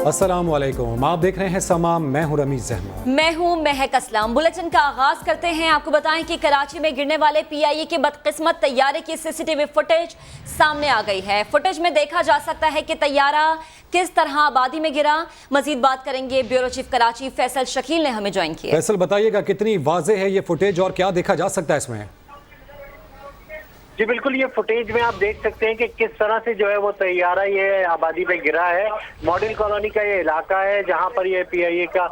अस्सलाम वालेकुम, आप देख रहे हैं समा, मैं हूं रमीज अहमद। मैं हूं महक असलम। बुलेटिन का आगाज करते हैं। आपको बताएं कि कराची में गिरने वाले PIA के बदकिस्मत तैयारे की CCTV फुटेज सामने आ गई है। फुटेज में देखा जा सकता है कि तैयारा किस तरह आबादी में गिरा। मजीद बात करेंगे, ब्यूरो चीफ कराची फैसल शकील ने हमें ज्वाइन किया। फैसल, बताइएगा कितनी वाज़ेह है ये फुटेज और क्या देखा जा सकता है इसमें? जी बिल्कुल, ये फुटेज में आप देख सकते हैं कि किस तरह से जो है वो तैयारा ये आबादी पे गिरा है। मॉडल कॉलोनी का ये इलाका है जहां पर ये PIA का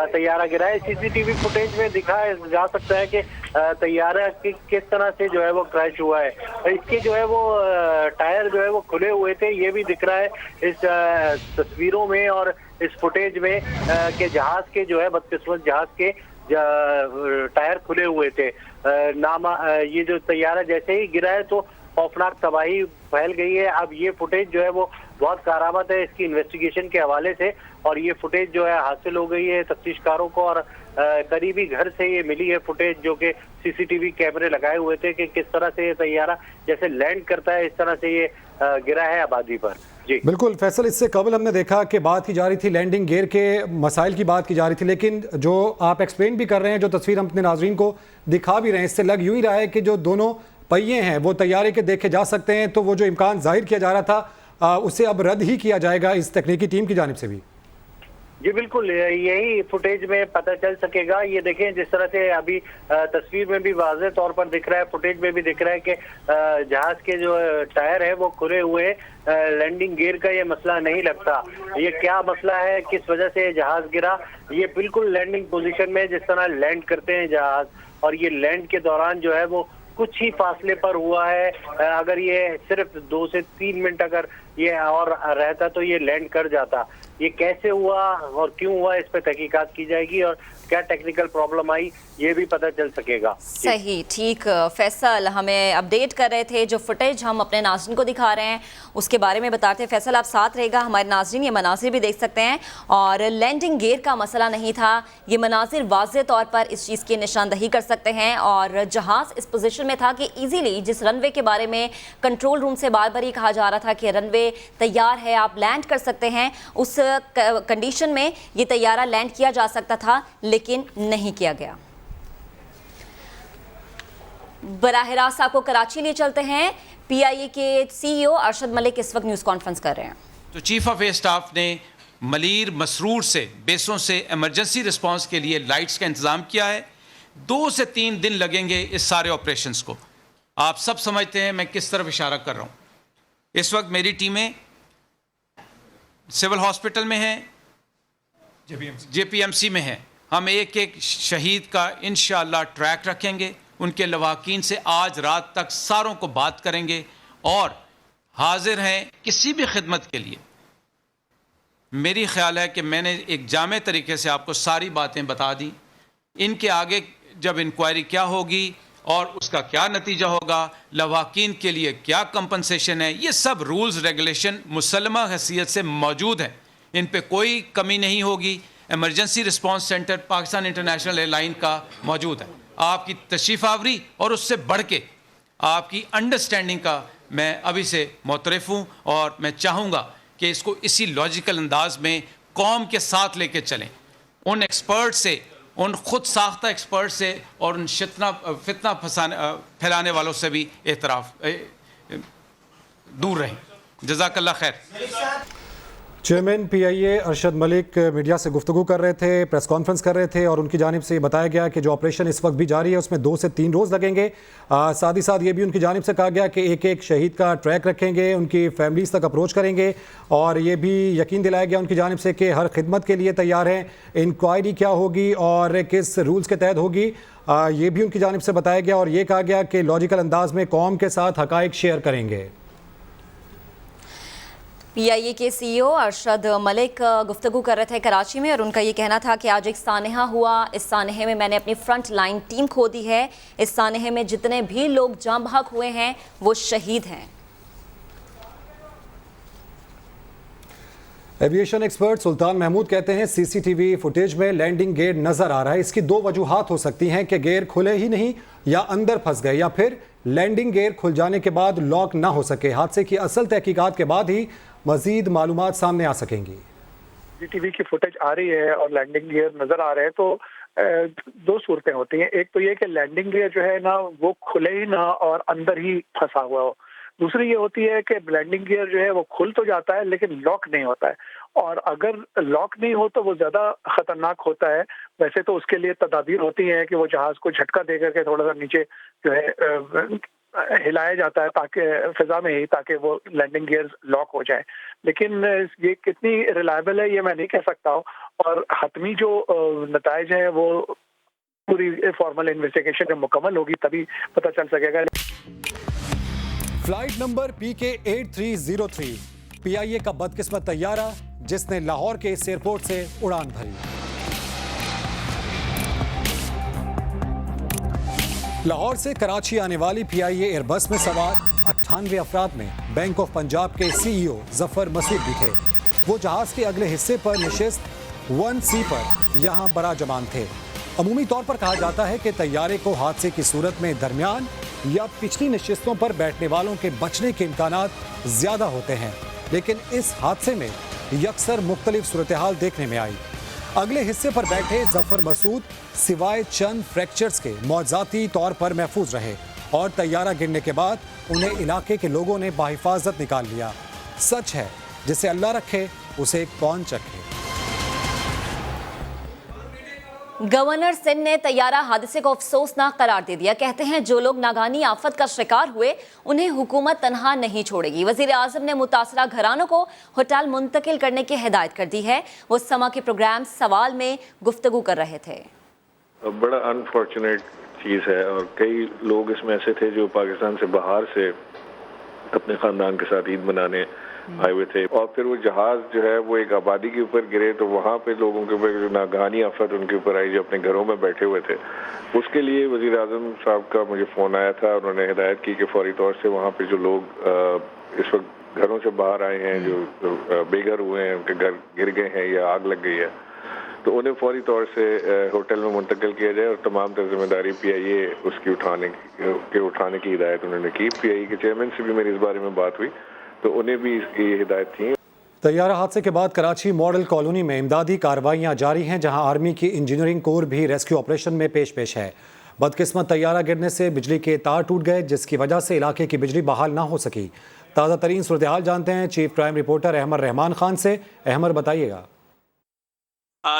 तैयारा गिरा है। CCTV फुटेज में दिखाया जा सकता है कि तैयारा किस तरह से जो है वो क्रैश हुआ है। इसके जो है वो टायर जो है वो खुले हुए थे, ये भी दिख रहा है इस तस्वीरों में और इस फुटेज में कि जहाज के जो है बदकिस्मत जहाज के टायर खुले हुए थे। ये जो तैयारा जैसे ही गिरा है तो खौफनाक तबाही फैल गई है। अब ये फुटेज जो है वो बहुत कारामद है इसकी इन्वेस्टिगेशन के हवाले से, और ये फुटेज जो है हासिल हो गई है तफ्तीशकारों को, और करीबी घर से ये मिली है फुटेज जो कि CCTV कैमरे लगाए हुए थे कि किस तरह से ये तैयारा जैसे लैंड करता है इस तरह से ये गिरा है आबादी पर। जी बिल्कुल फैसल, इससे कबल हमने देखा कि बात की जा रही थी लैंडिंग गियर के मसाइल की बात की जा रही थी, लेकिन जो आप एक्सप्लेन भी कर रहे हैं, जो तस्वीर हम अपने नाजरीन को दिखा भी रहे हैं, इससे लग यूं ही रहा है कि जो दोनों पहिए हैं वो तैयारे के देखे जा सकते हैं। तो वो जो इम्कान जाहिर किया जा रहा था उसे अब रद्द ही किया जाएगा इस तकनीकी टीम की जानिब से भी। जी बिल्कुल, यही फुटेज में पता चल सकेगा। ये देखें जिस तरह से अभी तस्वीर में भी वाज़ेह तौर पर दिख रहा है, फुटेज में भी दिख रहा है कि जहाज के जो टायर है वो खुले हुए हैं। लैंडिंग गियर का ये मसला नहीं लगता। ये क्या मसला है, किस वजह से जहाज गिरा? ये बिल्कुल लैंडिंग पोजीशन में जिस तरह लैंड करते हैं जहाज, और ये लैंड के दौरान जो है वो कुछ ही फासले पर हुआ है। अगर ये सिर्फ 2 से 3 मिनट अगर ये और रहता तो ये लैंड कर जाता। ये कैसे हुआ और क्यों हुआ, इस पे तहकीकात की जाएगी, और क्या टेक्निकल प्रॉब्लम आई ये भी पता चल सकेगा। सही, ठीक। फैसल हमें अपडेट कर रहे थे, जो फुटेज हम अपने नाज़रीन को दिखा रहे हैं उसके बारे में बता रहे थे। फैसल आप साथ रहेगा, हमारे नाज़रीन ये मनाजिर भी देख सकते हैं। और लैंडिंग गियर का मसला नहीं था, ये मनाजिर वाज़ेह तौर पर इस चीज़ की निशानदही कर सकते हैं। और जहाज़ इस पोजीशन में था कि ईजीली, जिस रनवे के बारे में कंट्रोल रूम से बार बार ही कहा जा रहा था कि रनवे तैयार है, आप लैंड कर सकते हैं, उस कंडीशन में ये तैयारा लैंड किया जा सकता था, लेकिन नहीं किया गया। बराह रास्त आपको कराची ले चलते हैं। PIA के CEO अरशद मलिक इस वक्त न्यूज़ कॉन्फ्रेंस कर रहे हैं। तो चीफ ऑफ एयर स्टाफ ने मलीर मसरूर से बेसों से इमरजेंसी रिस्पांस के लिए लाइट्स का इंतज़ाम किया है। 2 से 3 दिन लगेंगे इस सारे ऑपरेशंस को। आप सब समझते हैं मैं किस तरफ इशारा कर रहा हूँ। इस वक्त मेरी टीमें सिविल हॉस्पिटल में हैं, JPMC में हैं। हम एक एक शहीद का इंशाअल्लाह ट्रैक रखेंगे, उनके लवाकीन से आज रात तक सारों को बात करेंगे और हाजिर हैं किसी भी खिदमत के लिए। मेरी ख्याल है कि मैंने एक जामे तरीके से आपको सारी बातें बता दी। इनके आगे जब इंक्वायरी क्या होगी और उसका क्या नतीजा होगा, लवाकीन के लिए क्या कंपनसेशन है, ये सब रूल्स रेगुलेशन मुसल्लमा हैसियत से मौजूद है, इन पे कोई कमी नहीं होगी। Emergency response centre Pakistan international airline का मौजूद है। आपकी तशरीफ़ आवरी और उससे बढ़ के आपकी अंडरस्टैंडिंग का मैं अभी से मुतरफ़ हूँ, और मैं चाहूँगा कि इसको इसी लॉजिकल अंदाज में कौम के साथ लेके चलें। उन एक्सपर्ट से, उन खुद साख्ता एक्सपर्ट से और उन फितना फैलाने वालों से भी दूर रहें। जज़ाकल्लाह खैर। Chairman PIA Arshad Malik media से गुफ्तगू कर रहे थे, प्रेस कॉन्फ्रेंस कर रहे थे, और उनकी जानिब से बताया गया कि जो ऑपरेशन इस वक्त भी जारी है उसमें 2 से 3 रोज़ लगेंगे। साथ ही साथ ये भी उनकी जानिब से कहा गया कि एक एक शहीद का ट्रैक रखेंगे, उनकी फैमिलीज़ तक अप्रोच करेंगे, और ये भी यकीन दिलाया गया उनकी जानिब से कि हर खिदमत के लिए तैयार हैं। इंक्वायरी क्या होगी और किस रूल्स के तहत होगी ये भी उनकी जानिब से बताया गया, और ये कहा गया कि लॉजिकल अंदाज में कौम के साथ हक़ाइक़ शेयर करेंगे। PIA के CEO अरशद मलिक गुफ्तगू कर रहे थे कराची में, और उनका ये कहना था कि आज एक सानहा हुआ, इस सानहे में मैंने अपनी फ्रंट लाइन टीम खो दी है। इस सानहे में जितने भी लोग जाँ बहक हुए हैं वो शहीद हैं। एविएशन एक्सपर्ट सुल्तान महमूद कहते हैं CCTV फुटेज में लैंडिंग गियर नजर आ रहा है। इसकी 2 वजूहात हो सकती हैं कि गियर खुले ही नहीं या अंदर फंस गए, या फिर लैंडिंग गियर खुल जाने के बाद लॉक ना हो सके। हादसे की असल तहकीकात के बाद ही मजीद मालूमात सामने आ सकेंगी। جی ٹی وی کی فوٹیج آ رہی ہے اور لینڈنگ گیئر نظر آ رہے ہیں تو دو صورتیں ہوتی ہیں. ایک تو یہ کہ لینڈنگ گیئر جو ہے نا وہ کھلے ہی نہ اور اندر ہی پھنسا ہوا ہو. دوسری یہ ہوتی ہے کہ لینڈنگ گیئر جو ہے وہ کھل تو جاتا ہے لیکن لاک نہیں ہوتا ہے, اور اگر لاک نہیں ہو تو وہ زیادہ خطرناک ہوتا ہے. ویسے تو اس کے لیے تدابیر ہوتی ہیں کہ وہ جہاز کو جھٹکا دے کر کے تھوڑا سا نیچے جو ہے ہلایا جاتا ہے تاکہ فضا میں ہی, تاکہ وہ لینڈنگ گیئر لاک ہو جائے. لیکن یہ کتنی ریلائبل ہے یہ میں نہیں کہہ سکتا ہوں, اور حتمی جو نتائج ہیں وہ پوری فارمل انویسٹیگیشن جب مکمل ہوگی تبھی پتہ چل سکے گا. فلائٹ نمبر PK8303 PIA کا بدقسمت طیارہ جس نے لاہور کے اس ایئرپورٹ سے اڑان بھری. لاہور سے کراچی آنے والی PIA ایئر بس میں سوار 98 افراد میں بینک آف پنجاب کے CEO ظفر مسعود بھی تھے. وہ جہاز کے اگلے حصے پر نشست 1C پر یہاں براجمان تھے. عمومی طور پر کہا جاتا ہے کہ طیارے کو حادثے کی صورت میں درمیان یا پچھلی نشستوں پر بیٹھنے والوں کے بچنے کے امکانات زیادہ ہوتے ہیں, لیکن اس حادثے میں یکسر مختلف صورتحال دیکھنے میں آئی. اگلے حصے پر بیٹھے ظفر مسعود سوائے چند فریکچرز کے معجزاتی طور پر محفوظ رہے اور طیارہ گرنے کے بعد انہیں علاقے کے لوگوں نے بحفاظت نکال لیا. سچ ہے جسے اللہ رکھے اسے کون چکھے. گورنر سندھ نے طیارہ حادثے کو افسوسناک قرار دے دیا. کہتے ہیں جو لوگ ناگہانی آفت کا شکار ہوئے انہیں حکومت تنہا نہیں چھوڑے گی. وزیر اعظم نے متاثرہ گھرانوں کو ہوٹل منتقل کرنے کی ہدایت کر دی ہے. وہ سما کے پروگرام سوال میں گفتگو کر رہے تھے. بڑا انفارچونیٹ چیز ہے, اور کئی لوگ اس میں ایسے تھے جو پاکستان سے باہر سے اپنے خاندان کے ساتھ عید منانے آئے ہوئے تھے, اور پھر وہ جہاز جو ہے وہ ایک آبادی کے اوپر گرے تو وہاں پہ لوگوں کے اوپر جو ناگہانی آفت ان کے اوپر آئی جو اپنے گھروں میں بیٹھے ہوئے تھے. اس کے لیے وزیر اعظم صاحب کا مجھے فون آیا تھا, انہوں نے ہدایت کی کہ فوری طور سے وہاں پہ جو لوگ اس وقت گھروں سے باہر آئے ہیں, جو بے گھر ہوئے ہیں, ان کے گھر گر گئے ہیں یا آگ لگ گئی ہے, تو انہیں فوری طور سے ہوٹل میں منتقل کیا جائے, اور تمام تر ذمہ داری PIA اس کی اٹھانے کی ہدایت انہوں نے کی. PIA کے چیئرمین سے بھی میری اس بارے میں بات ہوئی تو انہیں بھی اس کی ہدایت تھی. طیارہ حادثے کے بعد کراچی ماڈل کالونی میں امدادی کارروائیاں جاری ہیں, جہاں آرمی کی انجینئرنگ کور بھی ریسکیو آپریشن میں پیش ہے. بدقسمت طیارہ گرنے سے بجلی کے تار ٹوٹ گئے جس کی وجہ سے علاقے کی بجلی بحال نہ ہو سکی. تازہ ترین صورتحال جانتے ہیں چیف کرائم رپورٹر احمد رحمان خان سے. احمد بتائیے گا.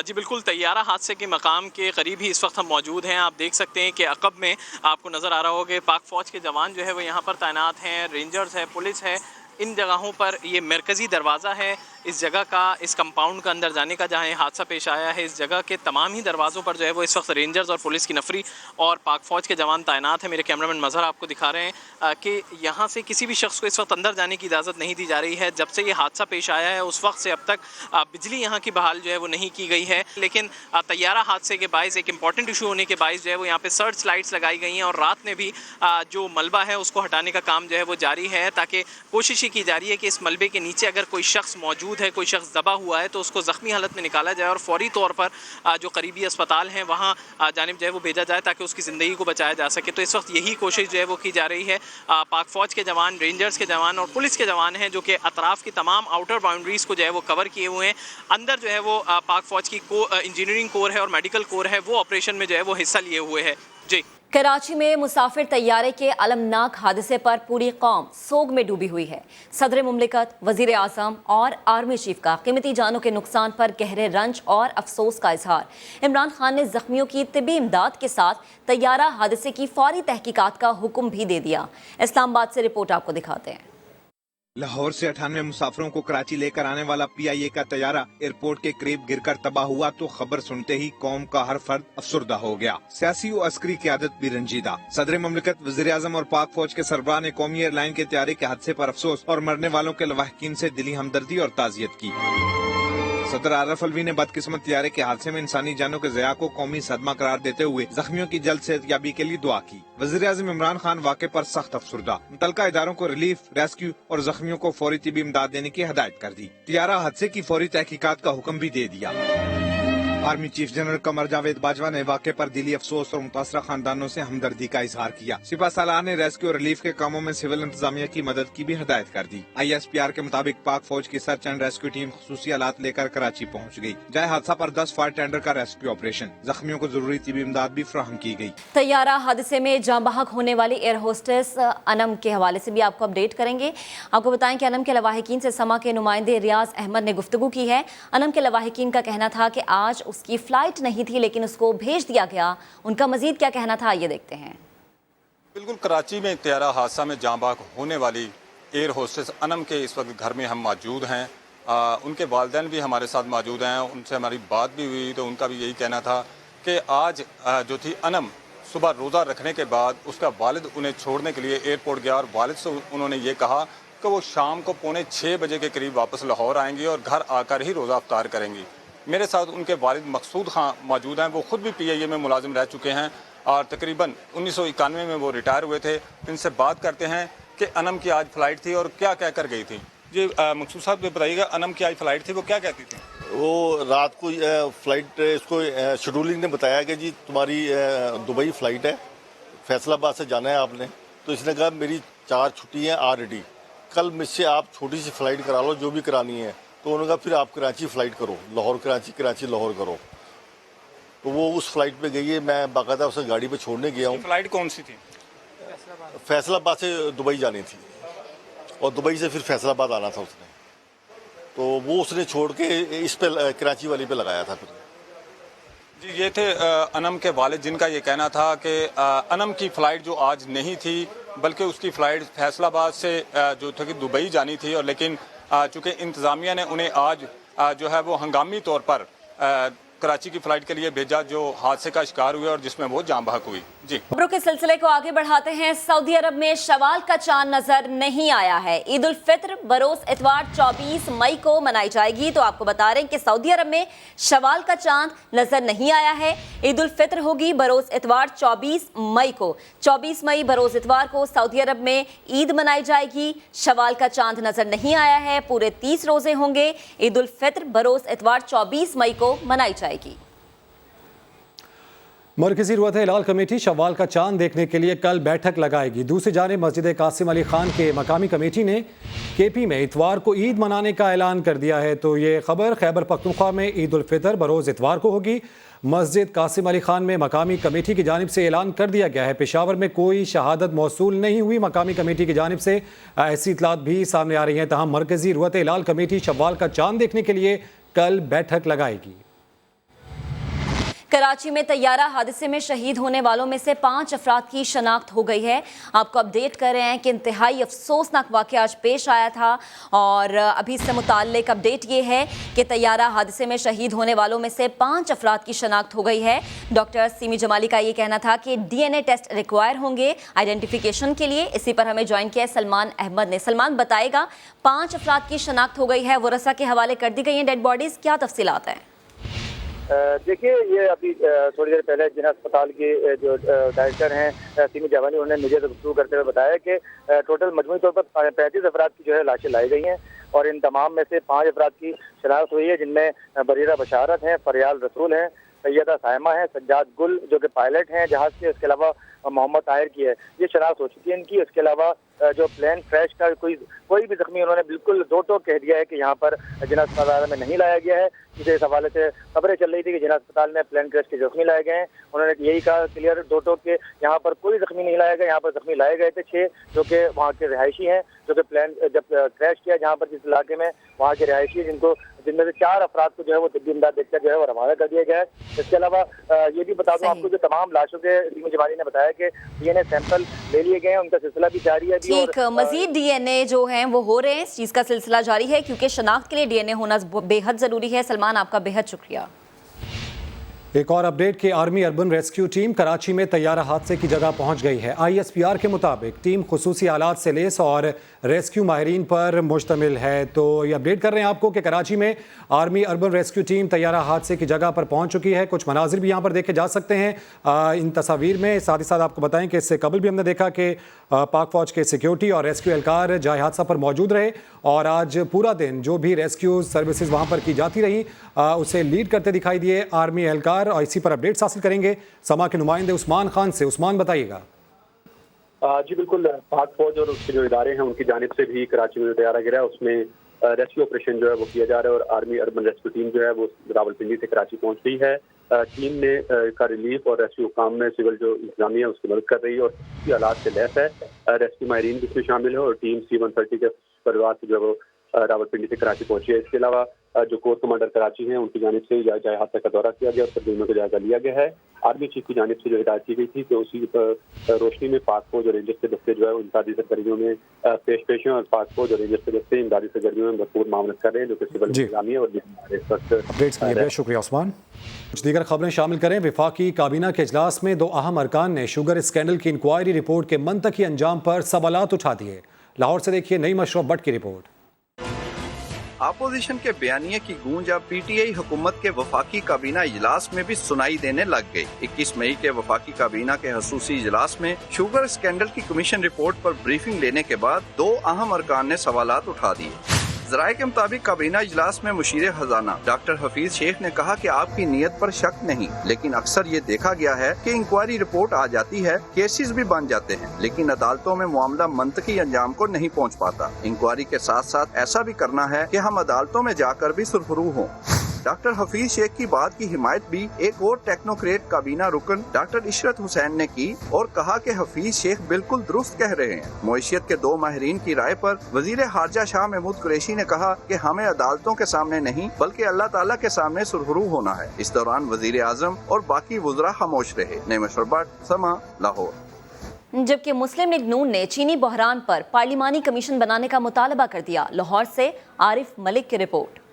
جی بالکل, طیارہ حادثے کے مقام کے قریب ہی اس وقت ہم موجود ہیں. آپ دیکھ سکتے ہیں کہ عقب میں آپ کو نظر آ رہا ہوگا کہ پاک فوج کے جوان جو ہے وہ یہاں پر تعینات ہیں, رینجرز ہے, پولیس ہے. ان جگہوں پر یہ مرکزی دروازہ ہے اس جگہ کا, اس کمپاؤنڈ کا اندر جانے کا جہاں یہ حادثہ پیش آیا ہے. اس جگہ کے تمام ہی دروازوں پر جو ہے وہ اس وقت رینجرز اور پولیس کی نفری اور پاک فوج کے جوان تعینات ہیں. میرے کیمرامین مظہر آپ کو دکھا رہے ہیں کہ یہاں سے کسی بھی شخص کو اس وقت اندر جانے کی اجازت نہیں دی جا رہی ہے. جب سے یہ حادثہ پیش آیا ہے اس وقت سے اب تک بجلی یہاں کی بحال جو ہے وہ نہیں کی گئی ہے, لیکن طیارہ حادثے کے باعث ایک امپورٹنٹ ایشو ہونے کے باعث جو ہے وہ یہاں پہ سرچ لائٹس لگائی گئی ہیں, اور رات میں بھی جو ملبہ ہے اس کو ہٹانے کا کام جو ہے وہ جاری ہے, تاکہ کوشش کی جا رہی ہے کہ اس ملبے کے نیچے اگر کوئی شخص موجود ہے, کوئی شخص دبا ہوا ہے تو اس کو زخمی حالت میں نکالا جائے اور فوری طور پر جو قریبی اسپتال ہیں وہاں جانب جو ہے وہ بھیجا جائے تاکہ اس کی زندگی کو بچایا جا سکے. تو اس وقت یہی کوشش جو ہے وہ کی جا رہی ہے. پاک فوج کے جوان, رینجرز کے جوان اور پولیس کے جوان ہیں جو کہ اطراف کی تمام آؤٹر باؤنڈریز کو جو ہے وہ کور کیے ہوئے ہیں. اندر جو ہے وہ پاک فوج کی انجینئرنگ کور ہے اور میڈیکل کور ہے, وہ آپریشن میں جو ہے وہ حصہ لیے ہوئے ہے. جی کراچی میں مسافر طیارے کے المناک حادثے پر پوری قوم سوگ میں ڈوبی ہوئی ہے. صدر مملکت, وزیر اعظم اور آرمی چیف کا قیمتی جانوں کے نقصان پر گہرے رنج اور افسوس کا اظہار. عمران خان نے زخمیوں کی طبی امداد کے ساتھ طیارہ حادثے کی فوری تحقیقات کا حکم بھی دے دیا. اسلام آباد سے رپورٹ آپ کو دکھاتے ہیں. لاہور سے 98 مسافروں کو کراچی لے کر آنے والا PIA کا طیارہ ایئرپورٹ کے قریب گر کر تباہ ہوا تو خبر سنتے ہی قوم کا ہر فرد افسردہ ہو گیا. سیاسی و عسکری قیادت بھی رنجیدہ. صدر مملکت, وزیر اعظم اور پاک فوج کے سربراہ نے قومی ایئر لائن کے طیارے کے حادثے پر افسوس اور مرنے والوں کے لواحقین سے دلی ہمدردی اور تعزیت کی. صدر عارف الوی نے بدقسمت طیارے کے حادثے میں انسانی جانوں کے ضیاع کو قومی صدمہ قرار دیتے ہوئے زخمیوں کی جلد صحت یابی کے لیے دعا کی. وزیر اعظم عمران خان واقعے پر سخت افسردہ. متعلقہ اداروں کو ریلیف, ریسکیو اور زخمیوں کو فوری طبی امداد دینے کی ہدایت کر دی. طیارہ حادثے کی فوری تحقیقات کا حکم بھی دے دیا. Army chief general Qamar Javed Bajwa ने वाक़े पर दिली अफसोस और मुतासरा खानदानों से हमदर्दी का इजहार किया। सिपा सालार ने रेस्क्यू और रिलीफ के कामों में सिविल इंतजामिया की मदद की भी हिदायत कर दी। ISPR के मुताबिक पाक फौज की सर्च एंड रेस्क्यू टीम खुसूसी आलात लेकर कराची पहुँच गयी। जाए हादसा पर 10 फायर टेंडर का रेस्क्यू ऑपरेशन, जख्मियों को जरूरी तिबी इमदाद भी फराहम की गयी। तैयारा हादसे में जाँ बहक होने वाली एयर होस्टेस अनम के हवाले से भी आपको अपडेट करेंगे। आपको बताएं कि अनम के लवाहिकीन से समा के नुमाइंदे रियाज अहमद ने गुफ्तगू की है। अनम के लवाहिकीन का कहना था कि आज उसकी फ्लाइट नहीं थी लेकिन उसको भेज दिया गया। उनका मजीद क्या कहना था, ये देखते हैं। बिल्कुल, कराची में तैयारा हादसा में जाँ बहक होने वाली एयर होस्टेस अनम के इस वक्त घर में हम मौजूद हैं। उनके वालिदैन भी हमारे साथ मौजूद हैं। उनसे हमारी बात भी हुई तो उनका भी यही कहना था कि आज जो थी अनम, सुबह रोज़ा रखने के बाद उसका वालिद उन्हें छोड़ने के लिए एयरपोर्ट गया और वालिद से उन्होंने ये कहा कि वो शाम को 5:45 बजे के करीब वापस लाहौर आएंगी और घर आकर ही रोज़ा अफ्तार करेंगी। मेरे साथ उनके वालिद मकसूद खां मौजूद हैं। वो ख़ुद भी PIA में मुलाजिम रह चुके हैं और तकरीबन 1991 में वो रिटायर हुए थे। इनसे बात करते हैं कि अनम की आज फ़्लाइट थी और क्या कह कर गई थी। जी मकसूद साहब बताइएगा, अनम की आज फ़्लाइट थी, वो क्या कहती थी? वो रात को फ़्लाइट इसको शेड्यूलिंग ने बताया कि जी तुम्हारी दुबई फ़्लाइट है, फैसलाबाद से जाना है आपने। तो इसने कहा मेरी 4 छुट्टी हैं ऑलरेडी, कल मुझसे आप छोटी सी फ़्लाइट करा लो जो भी करानी है। तो उन्होंने कहा फिर आप कराची फ़्लाइट करो, लाहौर कराची, कराची लाहौर करो। तो वो उस फ़्लाइट पे गई है। मैं बाकायदा उसे गाड़ी पे छोड़ने गया हूँ। फ़्लाइट कौन सी थी? फैसलाबाद से दुबई जानी थी और दुबई से फिर फैसलाबाद आना था उसने। तो वो उसने छोड़ के इस पे कराची वाली पे लगाया था फिर। जी ये थे अनम के वालिद, जिनका ये कहना था कि अनम की फ़्लाइट जो आज नहीं थी बल्कि उसकी फ़्लाइट फैसलाबाद से जो था कि दुबई जानी थी, और लेकिन चूँकि इंतज़ामिया ने उन्हें आज जो है वो हंगामी तौर पर कराची की फ़्लाइट के लिए भेजा, जो हादसे का शिकार हुए और जिसमें वो जाँ बहक हुई। जी खबरों के सिलसिले को आगे बढ़ाते हैं। सऊदी अरब में शवाल का चांद नजर नहीं आया है। ईद उल फित्र बरोज इतवार 24 मई को मनाई जाएगी। तो आपको बता रहे हैं कि सऊदी अरब में शवाल का चांद नजर नहीं आया है। ईद उल फित्र होगी बरोज इतवार 24 मई को। 24 मई बरोज इतवार को सऊदी अरब में ईद मनाई जाएगी। शवाल का चांद नजर नहीं आया है। पूरे 30 रोजे होंगे। ईद उल फित्र बरोज इतवार 24 मई को मनाई जाएगी। मरकजी रुअत हिलाल कमेटी शव्वाल का चांद देखने के लिए कल बैठक लगाएगी। दूसरी जानिब मस्जिद कासिम अली खान के मकामी कमेटी ने KP में इतवार को ईद मनाने का ऐलान कर दिया है। तो ये खबर खैबर पख्तूनख्वा में ईद उल फितर बरोज़ इतवार को होगी। मस्जिद कासिम अली खान में मकामी कमेटी की जानिब से ऐलान कर दिया गया है। पेशावर में कोई शहादत मौसूल नहीं हुई। मकामी कमेटी की जानिब से ऐसी इतलात भी सामने आ रही हैं। तहम मरकजी रुअत हिलाल कमेटी शव्वाल का चांद देखने के लिए कल बैठक लगाएगी। कराची में तैयारा हादसे में शहीद होने वालों में से 5 अफराद की शनाख्त हो गई है। आपको अपडेट कर रहे हैं कि इंतहाई अफसोसनाक वाक़या आज पेश आया था और अभी इससे मुताल्लिक अपडेट ये है कि तैयारा हादसे में शहीद होने वालों में से 5 अफराद की शनाख्त हो गई है। डॉक्टर सीमी जमाली का ये कहना था कि DNA टेस्ट रिक्वायर होंगे आइडेंटिफिकेशन के लिए। इसी पर हमें ज्वाइन किया सलमान अहमद ने। सलमान बताएगा, 5 अफराद की शनाख्त हो गई है, वरसा के हवाले कर दी गई हैं डेड बॉडीज़, क्या तफसीलात हैं? देखिए, ये अभी थोड़ी देर पहले जिला अस्पताल के जो डायरेक्टर हैं सीमी जवानी, उन्होंने मीडिया से गुफ्तगू करते हुए बताया कि टोटल मजमूई तौर पर 35 अफराद की जो है लाशें लाई गई हैं और इन तमाम में से 5 अफराद की शनाख्त हुई है, जिनमें बरीरा बशारत हैं, फरियाल रसूल हैं, सैयदा सायमा है, सज्जाद गुल जो कि पायलट हैं जहाज के, उसके अलावा मोहम्मद ताहिर की है, ये शनाख्त हो चुकी है इनकी। इसके अलावा जो प्लेन क्रैश का कोई भी जख्मी उन्होंने बिल्कुल दो टोक कह दिया है कि यहाँ पर जिला अस्पताल में नहीं लाया गया है। इस हवाले से खबरें चल रही थी कि जिला अस्पताल में प्लेन क्रैश के जख्मी लाए गए हैं। उन्होंने यही कहा क्लियर दो टोक के, यहाँ पर कोई जख्मी नहीं लाया गया, यहाँ पर जख्मी लाए गए थे 6 जो कि वहाँ के रिहायशी हैं, जो कि प्लेन जब क्रैश किया जहाँ पर जिस इलाके में वहाँ के रिहायशी, जिनमें से 4 अफराद को जो है वो तिब्बी इमदाद देखकर जो है वो रवाना कर दिया गया है। इसके अलावा ये भी बता दूं आपको, जो तमाम लाशों के सीमी जमानी ने बताया कि DNA सैंपल ले लिए गए हैं, उनका सिलसिला भी जारी है। ठीक, मजीद DNA जो हैं वो हो रहे हैं, इस चीज़ का सिलसिला जारी है क्योंकि शनाख्त के लिए DNA होना बेहद ज़रूरी है। सलमान, आपका बेहद शुक्रिया। एक और अपडेट कि army urban rescue team Karachi में तैयारा हादसे की जगह पहुंच गई है। ISPR के मुताबिक टीम खुसूसी आलात से लेस और रेस्क्यू माहिरीन पर मुश्तमिल है। तो ये अपडेट कर रहे हैं आपको कि कराची में आर्मी अर्बन रेस्क्यू टीम तैयारा हादसे की जगह पर पहुंच चुकी है। कुछ मनाजिर भी यहाँ पर देखे जा सकते हैं इन तस्वीर में। साथ ही साथ आपको बताएं कि इससे कबल भी हमने देखा कि पाक फौज के सिक्योरिटी और रेस्क्यू एहलकार जाए हादसा पर मौजूद रहे और आज पूरा दिन जो भी रेस्क्यू सर्विसेज वहाँ पर की जाती रही उसे लीड करते दिखाई दिए आर्मी एहलकार। और इसी पर अपडेट्स हासिल करेंगे समा के नुमाइंदे उस्मान खान से। उस्मान, बताइएगा। जी बिल्कुल, पाक फौज और उसके जो इदारे हैं उनकी जानिब से भी कराची में जो तैयारा गिरा है उसमें रेस्क्यू ऑपरेशन जो है वो किया जा रहा है और आर्मी अर्बन रेस्क्यू टीम जो है वो रावलपिंडी से कराची पहुंच गई है। टीम ने का रिलीफ और रेस्क्यू काम में सिविल जो इंतजामिया है उसकी मदद कर रही है और इसी हालात से लैस है। रेस्क्यू माहिरीन भी इसमें शामिल है और टीम C-130 के परिवार से जो है वो रावलपिंडी से कराची पहुंची है। इसके अलावा जो कोर कमांडर कराची हैं उनकी जानिब से जाए हादसे का दौरा किया गया और सरगर्मियों का जायजा लिया गया है। आर्मी चीफ की जानिब से जो हिदायत की गई थी कि उसी रोशनी में पाक फौज और रेंजर्स के दस्ते जो है इमदादी सरगर्मियों में पेश हैं और पाक फौज और रेंजर्स के दस्ते इमदादी सरगर्मियों में भरपूर मामलत कर रहे हैं जो कि सिविल इंतजामिया और अपडेट्स के लिए बहुत शुक्रिया उस्मान। कुछ दीगर खबरें शामिल करें। वफाकी काबीना के इजलास में 2 अहम अरकान ने शुगर स्कैंडल की इंक्वायरी रिपोर्ट के मंतकी अंजाम पर सवालात उठा दिए। लाहौर से देखिए नईम अशरफ भट्ट की रिपोर्ट। अपोजिशन के बयानिए की गूंज अब PTI हुकूमत के वफाकी काबीना इजलास में भी सुनाई देने लग गई। 21 मई के वफाकी काबीना के खसूसी इजलास में शुगर स्कैंडल की कमीशन रिपोर्ट पर ब्रीफिंग लेने के बाद 2 अहम अरकान ने सवालात उठा दिए। ज़राए के मुताबिक काबीना इजलास में मुशीर खजाना डॉक्टर हफीज शेख ने कहा कि आपकी नीयत पर शक नहीं, लेकिन अक्सर ये देखा गया है कि इंक्वायरी रिपोर्ट आ जाती है, केसेस भी बन जाते हैं, लेकिन अदालतों में मामला मंतकी अंजाम को नहीं पहुंच पाता। इंक्वायरी के साथ साथ ऐसा भी करना है कि हम अदालतों में जाकर भी सुरखरू हों। डॉक्टर हफीज शेख की बात की हिमायत भी एक और टेक्नोक्रेट काबीना रुकन डॉक्टर इशरत हुसैन ने की और कहा कि हफीज शेख बिल्कुल दुरुस्त कह रहे हैं। मईशत के 2 माहिरीन की राय पर वजीर खारजा शाह महमूद कुरैशी ने कहा कि हमें अदालतों के सामने नहीं बल्कि अल्लाह ताला के सामने सुरखरू होना है। इस दौरान वजीर आजम और बाकी वज़रा खामोश रहे। नईम अशरफ भट्ट, समा, लाहौर। जबकि मुस्लिम लीग नून ने चीनी बहरान पर पार्लिमानी कमीशन बनाने का मुतालबा कर दिया। लाहौर से आरिफ मलिक की रिपोर्ट।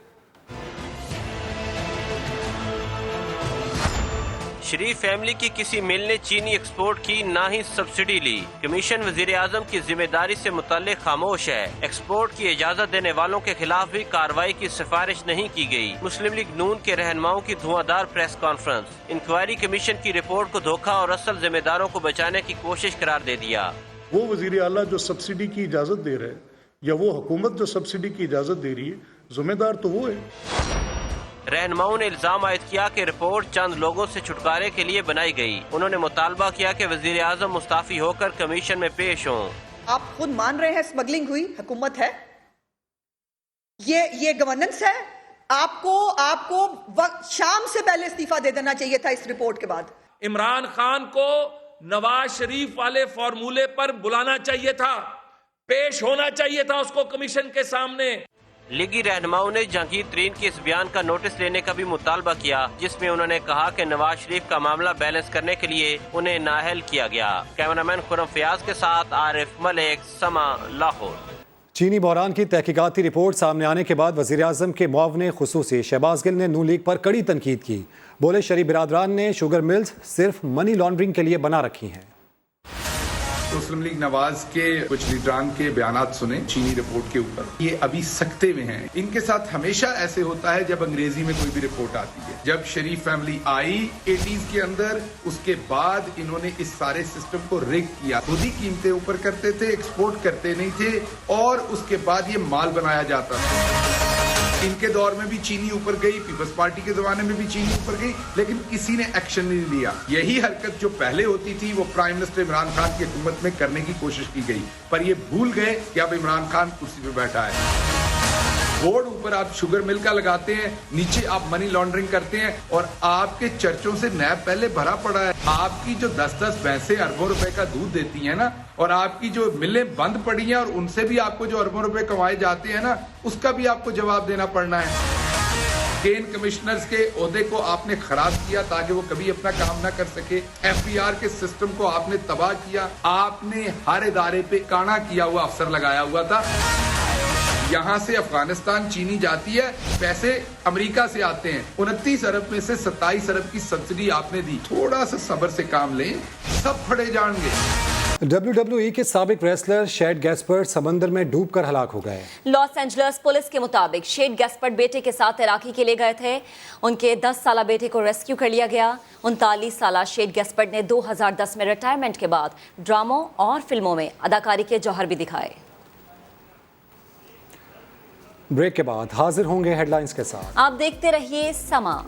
शरीफ फैमिली की किसी मिल ने चीनी एक्सपोर्ट की ना ही सब्सिडी ली। कमीशन वजीर आजम की जिम्मेदारी से मुताल्लिक खामोश है। एक्सपोर्ट की इजाजत देने वालों के खिलाफ भी कार्रवाई की सिफारिश नहीं की गई। मुस्लिम लीग नून के रहनुमाओं की धुआंधार प्रेस कॉन्फ्रेंस। इंक्वायरी कमीशन की रिपोर्ट को धोखा और असल जिम्मेदारों को बचाने की कोशिश करार दे दिया। वो वजीर आला जो सब्सिडी की इजाजत दे रहे हैं या वो हुकूमत जो सब्सिडी की इजाजत दे रही है, जिम्मेदार तो वो है। रहनुमाओं ने इल्जाम आयद किया कि रिपोर्ट चंद लोगों से छुटकारे के लिए बनाई गई। उन्होंने मुतालबा किया कि वजीर आजम मुस्ताफी होकर कमीशन में पेश हों। आप खुद मान रहे हैं स्मगलिंग हुई, हुकूमत है, ये गवर्नेंस है। आपको शाम से पहले इस्तीफा दे देना चाहिए था इस रिपोर्ट के बाद। इमरान खान को नवाज शरीफ वाले फॉर्मूले पर बुलाना चाहिए था, पेश होना चाहिए था उसको कमीशन के सामने। लीगी रहनुमाओं ने जहांगीर तरीन के इस बयान का नोटिस लेने का भी मुतालबा किया, जिसमें उन्होंने कहा कि नवाज शरीफ का मामला बैलेंस करने के लिए उन्हें नाअहल किया गया। कैमरामैन खुरम फयाज के साथ आरिफ मलिक, समा, लाहौर। चीनी बहरान की तहकीकाती रिपोर्ट सामने आने के बाद वज़ीर आज़म के मुआवने खुसूसी शहबाज गिल ने नून लीग पर कड़ी तनकीद की। बोले शरीफ बिरादरान ने शुगर मिल्स सिर्फ मनी लॉन्ड्रिंग के लिए बना रखी हैं। मुस्लिम लीग नवाज के कुछ लीडरान के बयानात सुने चीनी रिपोर्ट के ऊपर, ये अभी सख्ते में हैं। इनके साथ हमेशा ऐसे होता है जब अंग्रेजी में कोई भी रिपोर्ट आती है। जब शरीफ फैमिली आई 80s के अंदर, उसके बाद इन्होंने इस सारे सिस्टम को रिग किया। खुद ही कीमतें ऊपर करते थे, एक्सपोर्ट करते नहीं थे और उसके बाद ये माल बनाया जाता था। इनके दौर में भी चीनी ऊपर गई, पीपल्स पार्टी के जमाने में भी चीनी ऊपर गई, लेकिन किसी ने एक्शन नहीं लिया। यही हरकत जो पहले होती थी वो प्राइम मिनिस्टर इमरान खान की हुकूमत में करने की कोशिश की गई, पर ये भूल गए कि अब इमरान खान कुर्सी पे बैठा है। बोर्ड ऊपर आप शुगर मिल का लगाते हैं, नीचे आप मनी लॉन्ड्रिंग करते हैं और आपके चर्चों से नैब पहले भरा पड़ा है। आपकी जो 10-10 भैंसें अरबों रुपए का दूध देती हैं ना, और आपकी जो मिलें बंद पड़ी हैं और उनसे भी आपको जो अरबों रुपए कमाए जाते हैं ना, उसका भी आपको जवाब देना पड़ना है। केन कमिश्नर्स के ओहदे को आपने खराब किया ताकि वो कभी अपना काम ना कर सके। FBR के सिस्टम को आपने तबाह किया। आपने हर इदारे पे काना किया हुआ अफसर लगाया हुआ था। यहाँ से अफगानिस्तान चीनी जाती है, पैसे अमेरिका से आते हैं। 29 अरब में से 27 अरब की सब्सिडी आपने दी। थोड़ा सा सब्र से काम लें, सब फड़े जाएंगे। WWE के साबिक रेसलर शेड गैस्पर्ट समंदर में डूबकर हलाक हो गए। लॉस एंजलिस पुलिस के मुताबिक शेड गैस्पर्ट बेटे के साथ तैराकी के लिए गए थे। उनके 10 साला बेटे को रेस्क्यू कर लिया गया। 39 साला शेड गैस्पर्ट ने 2010 में रिटायरमेंट के बाद ड्रामों और फिल्मों में अदाकारी के जौहर भी दिखाए। ब्रेक के बाद हाजिर होंगे हेडलाइंस के साथ। आप देखते रहिए समा।